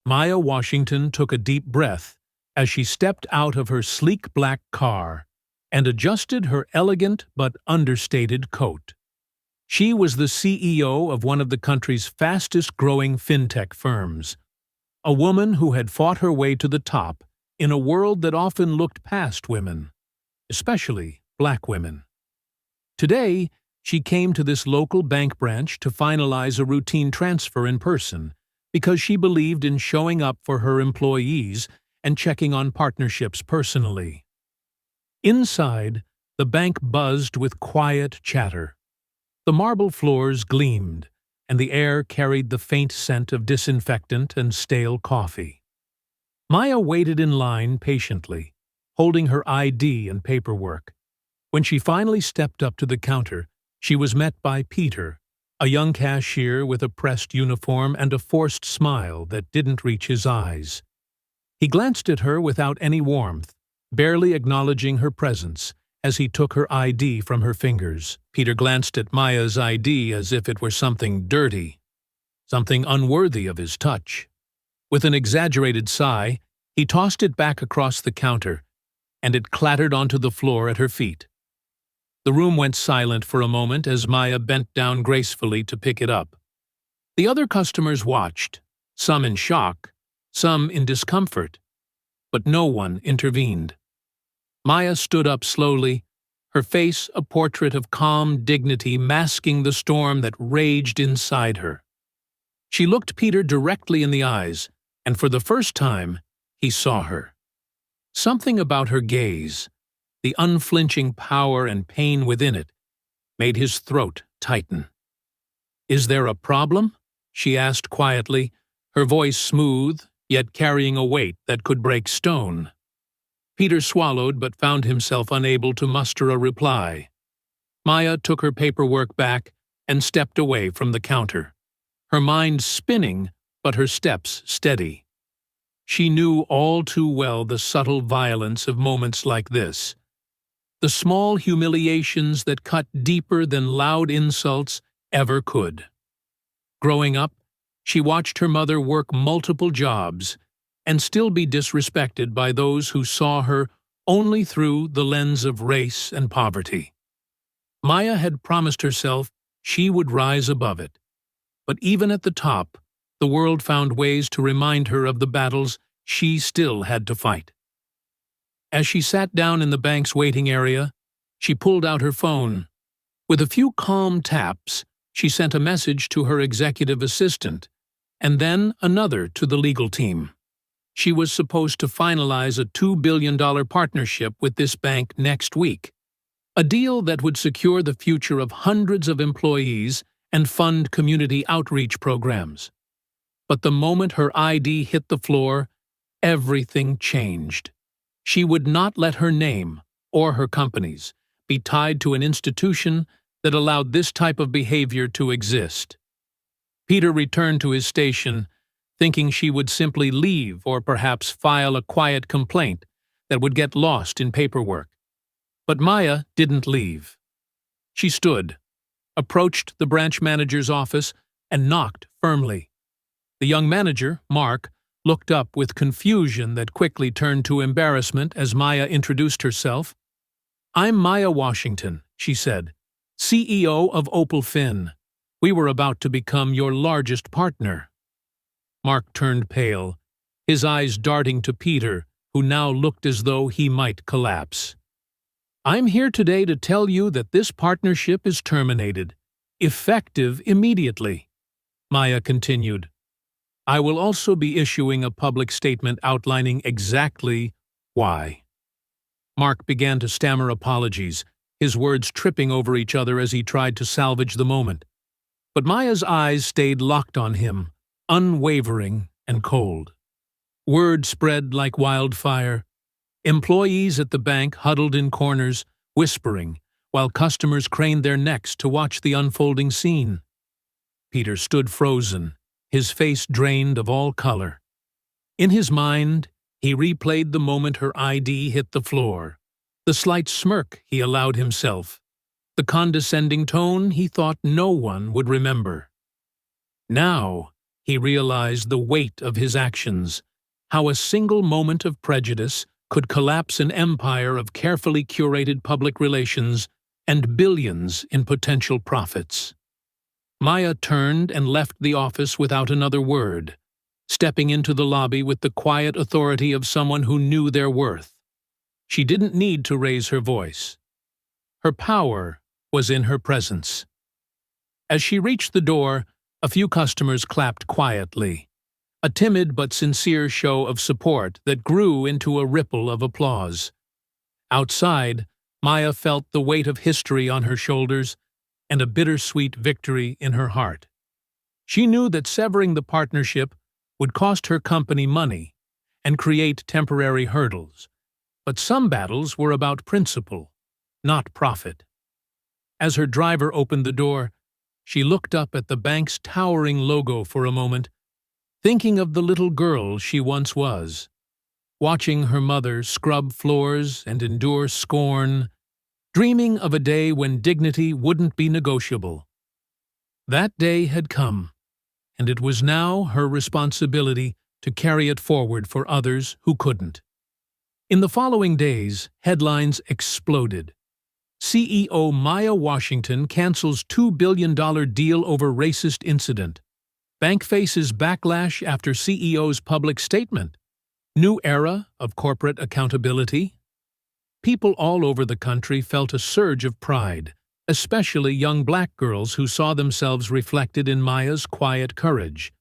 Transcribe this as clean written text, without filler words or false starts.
Maya Washington took a deep breath as she stepped out of her sleek black car and adjusted her elegant but understated coat. She was the CEO of one of the country's fastest-growing fintech firms, a woman who had fought her way to the top in a world that often looked past women, especially black women. Today, she came to this local bank branch to finalize a routine transfer in person because she believed in showing up for her employees and checking on partnerships personally. Inside, the bank buzzed with quiet chatter. The marble floors gleamed, and the air carried the faint scent of disinfectant and stale coffee. Maya waited in line patiently, holding her ID and paperwork. When she finally stepped up to the counter, she was met by Peter, a young cashier with a pressed uniform and a forced smile that didn't reach his eyes. He glanced at her without any warmth, barely acknowledging her presence, as he took her ID from her fingers. Peter glanced at Maya's ID as if it were something dirty, something unworthy of his touch. With an exaggerated sigh, he tossed it back across the counter, and it clattered onto the floor at her feet. The room went silent for a moment as Maya bent down gracefully to pick it up. The other customers watched, some in shock, some in discomfort, but no one intervened. Maya stood up slowly, her face a portrait of calm dignity masking the storm that raged inside her. She looked Peter directly in the eyes, and for the first time, he saw her. Something about her gaze, the unflinching power and pain within it, made his throat tighten. "Is there a problem?" she asked quietly, her voice smooth, yet carrying a weight that could break stone. Peter swallowed but found himself unable to muster a reply. Maya took her paperwork back and stepped away from the counter, her mind spinning but her steps steady. She knew all too well the subtle violence of moments like this, the small humiliations that cut deeper than loud insults ever could. Growing up, she watched her mother work multiple jobs and still be disrespected by those who saw her only through the lens of race and poverty. Maya had promised herself she would rise above it, but even at the top, the world found ways to remind her of the battles she still had to fight. As she sat down in the bank's waiting area, she pulled out her phone. With a few calm taps, she sent a message to her executive assistant, and then another to the legal team. She was supposed to finalize a $2 billion partnership with this bank next week, a deal that would secure the future of hundreds of employees and fund community outreach programs. But the moment her ID hit the floor, everything changed. She would not let her name, or her company's, be tied to an institution that allowed this type of behavior to exist. Peter returned to his station, thinking she would simply leave or perhaps file a quiet complaint that would get lost in paperwork. But Maya didn't leave. She stood, approached the branch manager's office, and knocked firmly. The young manager, Mark, looked up with confusion that quickly turned to embarrassment as Maya introduced herself. "I'm Maya Washington," she said, "CEO of Opal Fin. We were about to become your largest partner." Mark turned pale, his eyes darting to Peter, who now looked as though he might collapse. "I'm here today to tell you that this partnership is terminated, effective immediately," Maya continued. "I will also be issuing a public statement outlining exactly why." Mark began to stammer apologies, his words tripping over each other as he tried to salvage the moment. But Maya's eyes stayed locked on him, unwavering and cold. Word spread like wildfire. Employees at the bank huddled in corners, whispering, while customers craned their necks to watch the unfolding scene. Peter stood frozen, his face drained of all color. In his mind, he replayed the moment her ID hit the floor, the slight smirk he allowed himself, the condescending tone he thought no one would remember. Now, He realized the weight of his actions, how a single moment of prejudice could collapse an empire of carefully curated public relations and billions in potential profits. Maya turned and left the office without another word, stepping into the lobby with the quiet authority of someone who knew their worth. She didn't need to raise her voice. Her power was in her presence. As she reached the door, a few customers clapped quietly, a timid but sincere show of support that grew into a ripple of applause. Outside, Maya felt the weight of history on her shoulders and a bittersweet victory in her heart. She knew that severing the partnership would cost her company money and create temporary hurdles, but some battles were about principle, not profit. As her driver opened the door, she looked up at the bank's towering logo for a moment, thinking of the little girl she once was, watching her mother scrub floors and endure scorn, dreaming of a day when dignity wouldn't be negotiable. That day had come, and it was now her responsibility to carry it forward for others who couldn't. In the following days, headlines exploded. CEO Maya Washington cancels $2 billion deal over racist incident. Bank faces backlash after CEO's public statement. New era of corporate accountability. People all over the country felt a surge of pride, especially young black girls who saw themselves reflected in Maya's quiet courage.